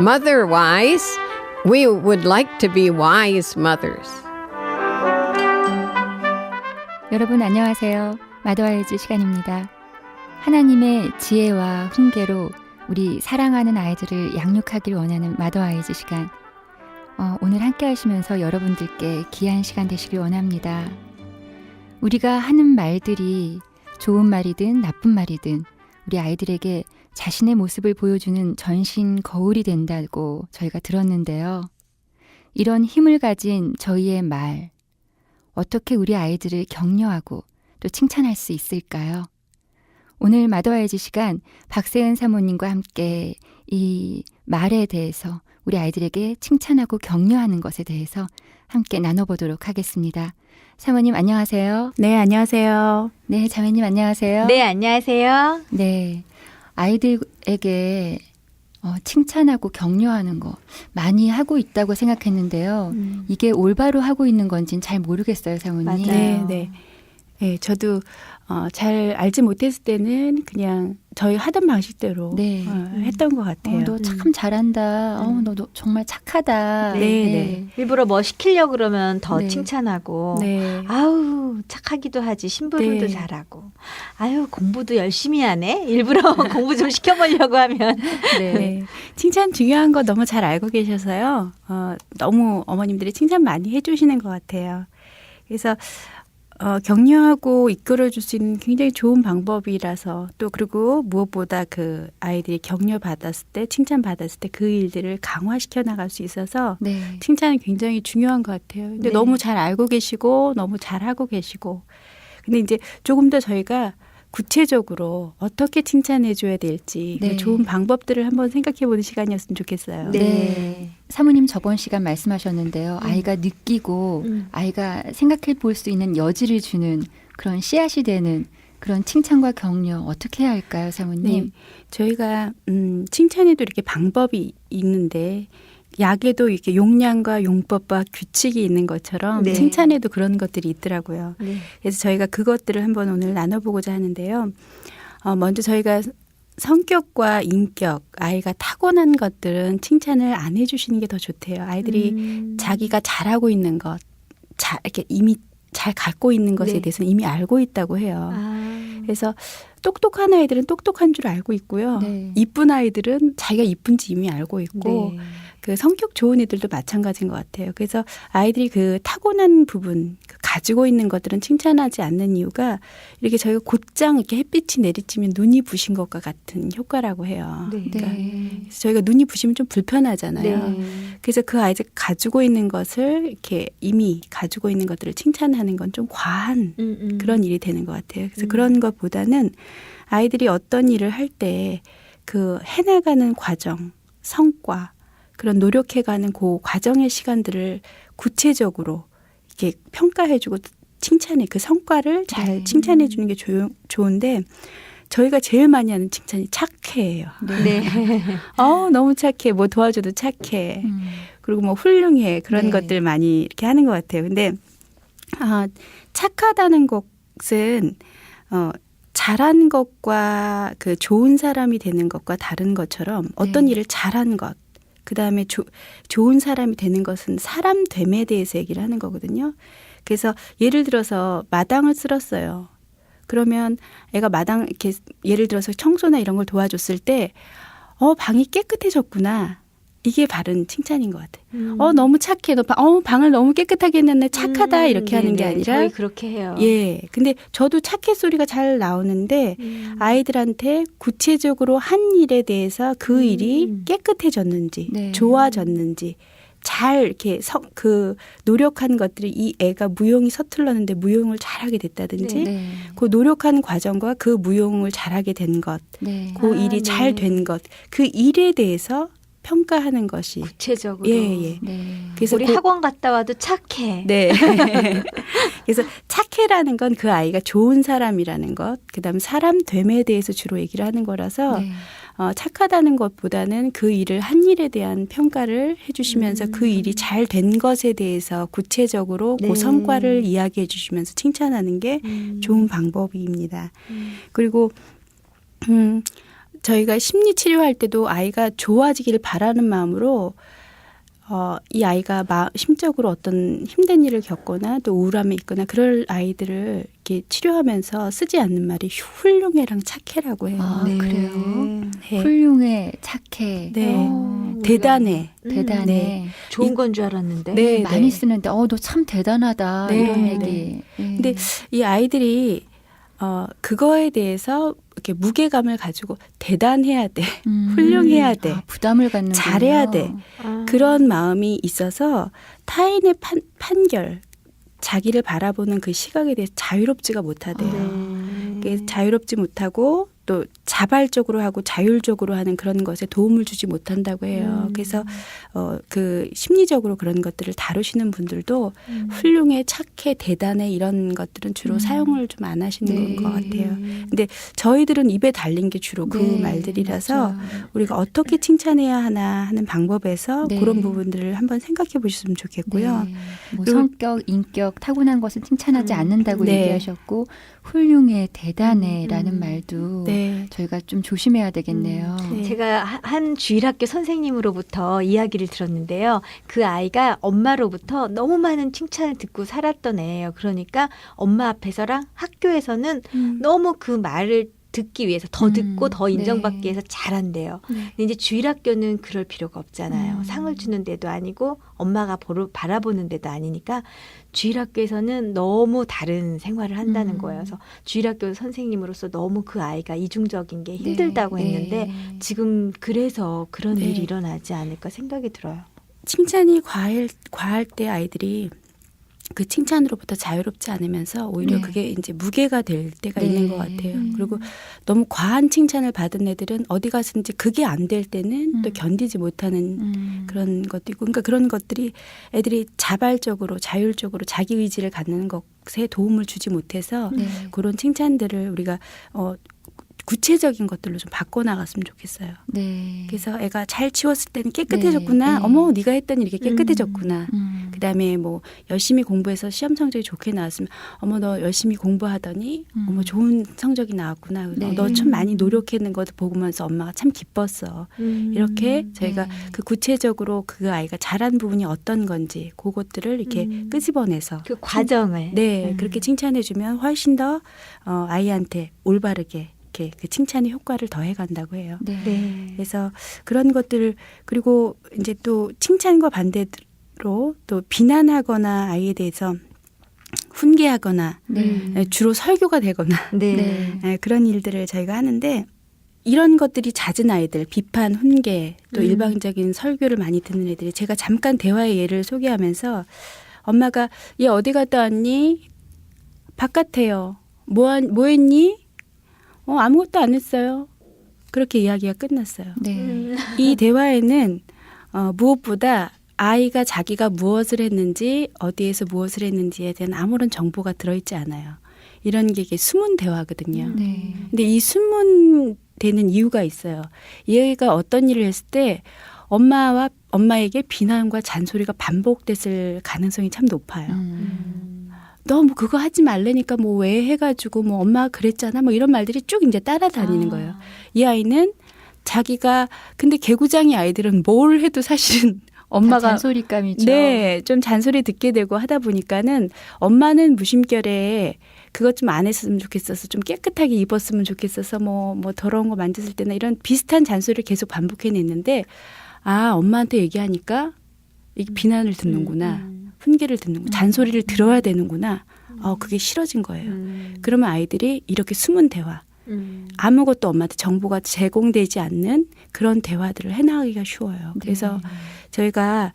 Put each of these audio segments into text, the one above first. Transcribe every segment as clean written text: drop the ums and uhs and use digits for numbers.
mother-wise. We would like to be wise mothers. 여러분 안녕하세요. 마더와이즈 시간입니다. 하나님의 지혜와 훈계로 우리 사랑하는 아이들을 양육하길 원하는 마더와이즈 시간. 오늘 함께 하시면서 여러분들께 귀한 시간 되시길 원합니다. 우리가 하는 말들이 좋은 말이든 나쁜 말이든 우리 아이들에게 자신의 모습을 보여주는 전신 거울이 된다고 저희가 들었는데요. 이런 힘을 가진 저희의 말, 어떻게 우리 아이들을 격려하고 또 칭찬할 수 있을까요? 오늘 마더와이즈 시간 박세은 사모님과 함께 이 말에 대해서 우리 아이들에게 칭찬하고 격려하는 것에 대해서 함께 나눠보도록 하겠습니다. 사모님 안녕하세요. 네, 안녕하세요. 네, 자매님 안녕하세요. 네, 안녕하세요. 네, 아이들에게 칭찬하고 격려하는 거 많이 하고 있다고 생각했는데요. 이게 올바로 하고 있는 건지는 잘 모르겠어요, 사모님. 맞아요. 네, 네. 네, 저도 잘 알지 못했을 때는 그냥 저희 하던 방식대로 네. 했던 것 같아요. 너 참 잘한다. 너 정말 착하다. 네, 네. 일부러 뭐 시키려고 그러면 더 네. 칭찬하고 네. 아우 착하기도 하지 심부름도 네. 잘하고 아유 공부도 열심히 하네. 일부러 공부 좀 시켜보려고 하면 네. 네. 칭찬 중요한 거 너무 잘 알고 계셔서요. 너무 어머님들이 칭찬 많이 해주시는 것 같아요. 그래서 격려하고 이끌어줄 수 있는 굉장히 좋은 방법이라서 또 그리고 무엇보다 그 아이들이 격려받았을 때 칭찬받았을 때 그 일들을 강화시켜 나갈 수 있어서 네. 칭찬이 굉장히 중요한 것 같아요. 근데 네. 너무 잘 알고 계시고 너무 잘하고 계시고 근데 이제 조금 더 저희가 구체적으로 어떻게 칭찬해 줘야 될지 네. 그 좋은 방법들을 한번 생각해 보는 시간이었으면 좋겠어요. 네. 사모님 저번 시간 말씀하셨는데요. 아이가 느끼고 아이가 생각해 볼 수 있는 여지를 주는 그런 씨앗이 되는 그런 칭찬과 격려 어떻게 해야 할까요, 사모님? 네. 저희가 칭찬에도 이렇게 방법이 있는데 약에도 이렇게 용량과 용법과 규칙이 있는 것처럼 네. 칭찬에도 그런 것들이 있더라고요. 네. 그래서 저희가 그것들을 한번 오늘 나눠보고자 하는데요. 먼저 저희가 성격과 인격, 아이가 타고난 것들은 칭찬을 안 해주시는 게 더 좋대요. 아이들이 자기가 잘하고 있는 것, 이렇게 이미 잘 갖고 있는 것에 네. 대해서는 이미 알고 있다고 해요. 그래서 똑똑한 아이들은 똑똑한 줄 알고 있고요. 네. 이쁜 아이들은 자기가 이쁜지 이미 알고 있고 네. 그 성격 좋은 애들도 마찬가지인 것 같아요. 그래서 아이들이 그 타고난 부분, 가지고 있는 것들은 칭찬하지 않는 이유가 이렇게 저희가 곧장 이렇게 햇빛이 내리치면 눈이 부신 것과 같은 효과라고 해요. 네. 그러니까 네. 그래서 저희가 눈이 부시면 좀 불편하잖아요. 네. 그래서 그 아이들 가지고 있는 것을 이렇게 이미 가지고 있는 것들을 칭찬하는 건 좀 과한 그런 일이 되는 것 같아요. 그래서 그런 것보다는 아이들이 어떤 일을 할 때 그 해나가는 과정, 성과, 그런 노력해가는 그 과정의 시간들을 구체적으로 이렇게 평가해주고 칭찬해 그 성과를 잘 네. 칭찬해주는 게 좋은데 저희가 제일 많이 하는 칭찬이 착해예요. 네. 너무 착해. 뭐 도와줘도 착해. 그리고 뭐 훌륭해. 그런 네. 것들 많이 이렇게 하는 것 같아요. 근데 착하다는 것은 잘한 것과 그 좋은 사람이 되는 것과 다른 것처럼 어떤 네. 일을 잘한 것, 그다음에 좋은 사람이 되는 것은 사람 됨에 대해서 얘기를 하는 거거든요. 그래서 예를 들어서 마당을 쓸었어요. 그러면 애가 마당 이렇게 예를 들어서 청소나 이런 걸 도와줬을 때 방이 깨끗해졌구나. 이게 바른 칭찬인 것 같아요. 너무 착해. 너 방을 너무 깨끗하게 했네. 착하다. 이렇게 하는 게 네네. 아니라. 저희 그렇게 해요. 예. 근데 저도 착해 소리가 잘 나오는데 아이들한테 구체적으로 한 일에 대해서 그 일이 깨끗해졌는지 네. 좋아졌는지 잘 이렇게 노력한 것들이 이 애가 무용이 서툴렀는데 무용을 잘하게 됐다든지 네. 그 노력한 과정과 그 무용을 잘하게 된 것, 네. 그 일이 잘 된 것, 그 일에 대해서 평가하는 것이 구체적으로. 예. 네. 그래서 우리 학원 갔다 와도 착해. 네. 그래서 착해라는 건 그 아이가 좋은 사람이라는 것, 그다음 사람 됨에 대해서 주로 얘기를 하는 거라서 네. 착하다는 것보다는 그 일을 한 일에 대한 평가를 해주시면서 그 일이 잘 된 것에 대해서 구체적으로 네. 그 성과를 이야기해 주시면서 칭찬하는 게 좋은 방법입니다. 그리고 저희가 심리 치료할 때도 아이가 좋아지기를 바라는 마음으로 이 아이가 심적으로 어떤 힘든 일을 겪거나 또 우울함에 있거나 그럴 아이들을 이렇게 치료하면서 쓰지 않는 말이 훌륭해랑 착해라고 해요. 아, 네. 그래요? 네. 훌륭해, 착해, 네. 대단해. 대단해. 네. 좋은 건 줄 알았는데. 네, 많이 네. 쓰는데 너 참 대단하다 네, 이런 네. 얘기. 근데 이 아이들이 그거에 대해서 이렇게 무게감을 가지고 대단해야 돼. 훌륭해야 돼. 부담을 갖는 잘해야 돼. 그런 마음이 있어서 타인의 판결, 자기를 바라보는 그 시각에 대해서 자유롭지가 못하대요. 네. 자유롭지 못하고 또 자발적으로 하고 자율적으로 하는 그런 것에 도움을 주지 못한다고 해요. 그래서 그 심리적으로 그런 것들을 다루시는 분들도 훌륭해, 착해, 대단해 이런 것들은 주로 사용을 좀 안 하시는 네. 것 같아요. 근데 저희들은 입에 달린 게 주로 그 네, 말들이라서 맞아요. 우리가 어떻게 칭찬해야 하나 하는 방법에서 네. 그런 부분들을 한번 생각해 보셨으면 좋겠고요. 네. 뭐 그리고- 성격, 인격, 타고난 것은 칭찬하지 않는다고 네. 얘기하셨고 훌륭해, 대단해라는 말도 네. 저희가 좀 조심해야 되겠네요. 네. 제가 한 주일학교 선생님으로부터 이야기를 들었는데요. 그 아이가 엄마로부터 너무 많은 칭찬을 듣고 살았던 애예요. 그러니까 엄마 앞에서랑 학교에서는 너무 그 말을 듣기 위해서 더 듣고 더 인정받기 네. 위해서 잘한대요. 네. 근데 이제 주일학교는 그럴 필요가 없잖아요. 음. 상을 주는 데도 아니고 엄마가 바라보는 데도 아니니까 주일학교에서는 너무 다른 생활을 한다는 거예요. 그래서 주일학교 선생님으로서 너무 그 아이가 이중적인 게 힘들다고 네. 했는데 네. 지금 그래서 그런 네. 일이 일어나지 않을까 생각이 들어요. 칭찬이 과할 때 아이들이 그 칭찬으로부터 자유롭지 않으면서 오히려 네. 그게 이제 무게가 될 때가 네. 있는 것 같아요. 그리고 너무 과한 칭찬을 받은 애들은 어디 가서든지 그게 안 될 때는 또 견디지 못하는 그런 것도 있고, 그러니까 그런 것들이 애들이 자발적으로 자율적으로 자기 의지를 갖는 것에 도움을 주지 못해서 네. 그런 칭찬들을 우리가 구체적인 것들로 좀 바꿔나갔으면 좋겠어요. 네. 그래서 애가 잘 치웠을 때는 깨끗해졌구나. 네. 네. 어머, 네가 했더니 이렇게 깨끗해졌구나. 음. 그다음에 뭐 열심히 공부해서 시험 성적이 좋게 나왔으면 어머, 너 열심히 공부하더니 어머, 좋은 성적이 나왔구나. 네. 너 참 많이 노력했는 것도 보면서 엄마가 참 기뻤어. 이렇게 저희가 네. 그 구체적으로 그 아이가 잘한 부분이 어떤 건지 그것들을 이렇게 끄집어내서 그 과정을. 네, 그렇게 칭찬해주면 훨씬 더 아이한테 올바르게 이렇게 그 칭찬의 효과를 더해간다고 해요. 네. 네. 그래서 그런 것들을, 그리고 이제 또 칭찬과 반대로 또 비난하거나 아이에 대해서 훈계하거나 네. 주로 설교가 되거나 네. 네. 그런 일들을 저희가 하는데, 이런 것들이 잦은 아이들, 비판, 훈계, 또 일방적인 설교를 많이 듣는 애들이, 제가 잠깐 대화의 예를 소개하면서 엄마가 얘 어디 갔다 왔니? 바깥에요. 뭐 했니? 아무것도 안 했어요. 그렇게 이야기가 끝났어요. 네. 이 대화에는 무엇보다 아이가 자기가 무엇을 했는지, 어디에서 무엇을 했는지에 대한 아무런 정보가 들어있지 않아요. 이런 게 이게 숨은 대화거든요. 네. 근데 이 숨문되는 이유가 있어요. 얘가 어떤 일을 했을 때 엄마에게 비난과 잔소리가 반복됐을 가능성이 참 높아요. 너 뭐 그거 하지 말라니까 뭐 왜 해가지고 뭐 엄마가 그랬잖아 뭐 이런 말들이 쭉 이제 따라다니는 거예요. 이 아이는 자기가, 근데 개구장이 아이들은 뭘 해도 사실은 엄마가 잔소리감이죠. 네, 좀 잔소리 듣게 되고 하다 보니까는 엄마는 무심결에 그것 좀 안 했으면 좋겠어서, 좀 깨끗하게 입었으면 좋겠어서 뭐 더러운 거 만졌을 때나 이런 비슷한 잔소리를 계속 반복해냈는데, 엄마한테 얘기하니까 이게 비난을 듣는구나. 훈계를 듣는구나. 잔소리를 들어야 되는구나. 그게 싫어진 거예요. 그러면 아이들이 이렇게 숨은 대화, 아무것도 엄마한테 정보가 제공되지 않는 그런 대화들을 해나가기가 쉬워요. 그래서 저희가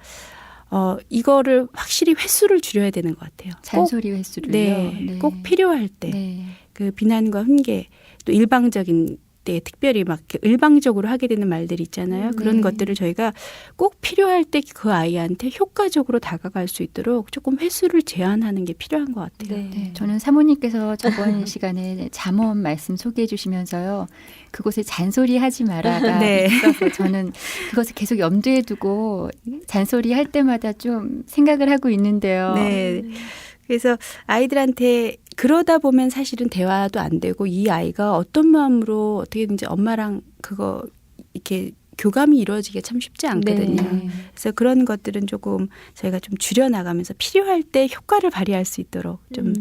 이거를 확실히 횟수를 줄여야 되는 것 같아요. 잔소리 횟수를요. 네, 꼭 필요할 때 네. 그 비난과 훈계, 또 일방적인 때 특별히 막 이렇게 일방적으로 하게 되는 말들이 있잖아요. 그런 것들을 저희가 꼭 필요할 때 그 아이한테 효과적으로 다가갈 수 있도록 조금 횟수를 제한하는 게 필요한 것 같아요. 네, 저는 사모님께서 저번 시간에 잠언 말씀 소개해 주시면서요. 그곳에 잔소리 하지 마라가 네. 있어서 저는 그것을 계속 염두에 두고 잔소리 할 때마다 좀 생각을 하고 있는데요. 네. 그래서 아이들한테 그러다 보면 사실은 대화도 안 되고 이 아이가 어떤 마음으로 어떻게든지 엄마랑 그거 이렇게 교감이 이루어지기가 참 쉽지 않거든요. 네. 그래서 그런 것들은 조금 저희가 좀 줄여나가면서 필요할 때 효과를 발휘할 수 있도록 좀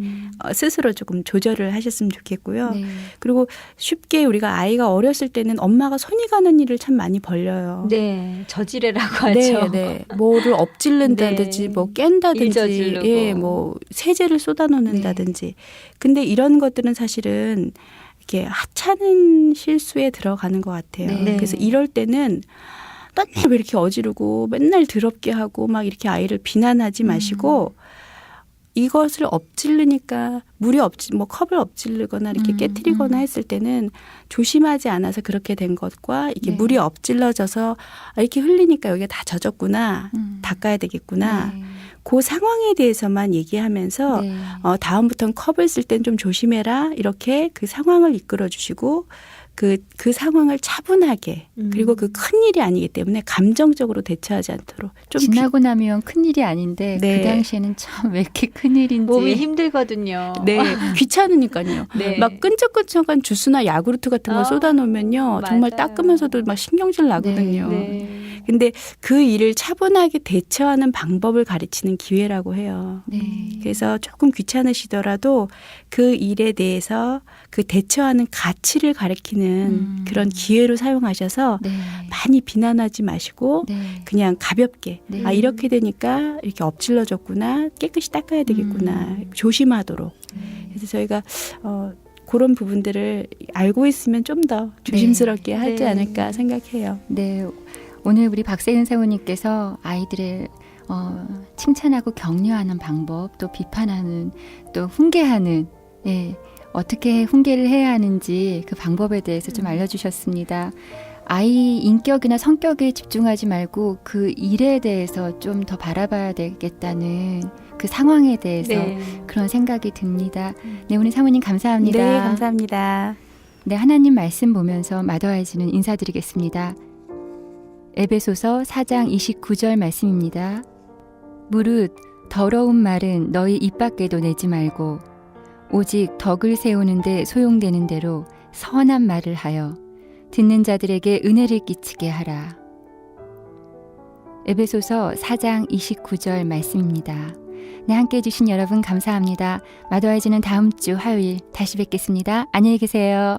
스스로 조금 조절을 하셨으면 좋겠고요. 네. 그리고 쉽게 우리가 아이가 어렸을 때는 엄마가 손이 가는 일을 참 많이 벌려요. 네, 저지레라고 하죠. 네, 네. 뭐를 엎질른다든지 네. 뭐 깬다든지 일저지르고. 예, 뭐 세제를 쏟아놓는다든지. 근데 이런 것들은 사실은 이렇게 하찮은 실수에 들어가는 것 같아요. 네. 그래서 이럴 때는 맨날 왜 이렇게 어지르고 맨날 더럽게 하고 막 이렇게 아이를 비난하지 마시고 이것을 엎질르니까 뭐 컵을 엎질르거나 이렇게 깨트리거나 했을 때는 조심하지 않아서 그렇게 된 것과 이게 네. 물이 엎질러져서 이렇게 흘리니까 여기가 다 젖었구나. 닦아야 되겠구나. 네. 그 상황에 대해서만 얘기하면서 네. 다음부터는 컵을 쓸 땐 좀 조심해라. 이렇게 그 상황을 이끌어 주시고 그 상황을 차분하게 그리고 그 큰 일이 아니기 때문에 감정적으로 대처하지 않도록 좀 지나고 나면 큰일이 아닌데 네. 그 당시에는 참 왜 이렇게 큰일인지. 몸이 힘들거든요. 네, 귀찮으니까요. 네. 막 끈적끈적한 주스나 야구르트 같은 거 쏟아놓으면요. 정말 맞아요. 닦으면서도 막 신경질 나거든요. 네. 근데 그 일을 차분하게 대처하는 방법을 가르치는 기회라고 해요. 네. 그래서 조금 귀찮으시더라도 그 일에 대해서 그 대처하는 가치를 가르치는 그런 기회로 사용하셔서 네. 많이 비난하지 마시고 네. 그냥 가볍게 네. 이렇게 되니까 이렇게 엎질러졌구나 깨끗이 닦아야 되겠구나 조심하도록 그래서 저희가 그런 부분들을 알고 있으면 좀 더 조심스럽게 하지 네. 않을까 생각해요. 네. 오늘 우리 박세은 사모님께서 아이들을 칭찬하고 격려하는 방법, 또 비판하는, 또 훈계하는, 예, 어떻게 훈계를 해야 하는지 그 방법에 대해서 좀 알려주셨습니다. 아이 인격이나 성격에 집중하지 말고 그 일에 대해서 좀 더 바라봐야 되겠다는 그 상황에 대해서 네. 그런 생각이 듭니다. 네, 오늘 사모님 감사합니다. 네, 감사합니다. 네, 하나님 말씀 보면서 마더아이즈는 인사드리겠습니다. 에베소서 4장 29절 말씀입니다. 무릇 더러운 말은 너희 입 밖에도 내지 말고 오직 덕을 세우는데 소용되는 대로 선한 말을 하여 듣는 자들에게 은혜를 끼치게 하라. 에베소서 4장 29절 말씀입니다. 네, 함께 해주신 여러분 감사합니다. 마더아이즈는 다음 주 화요일 다시 뵙겠습니다. 안녕히 계세요.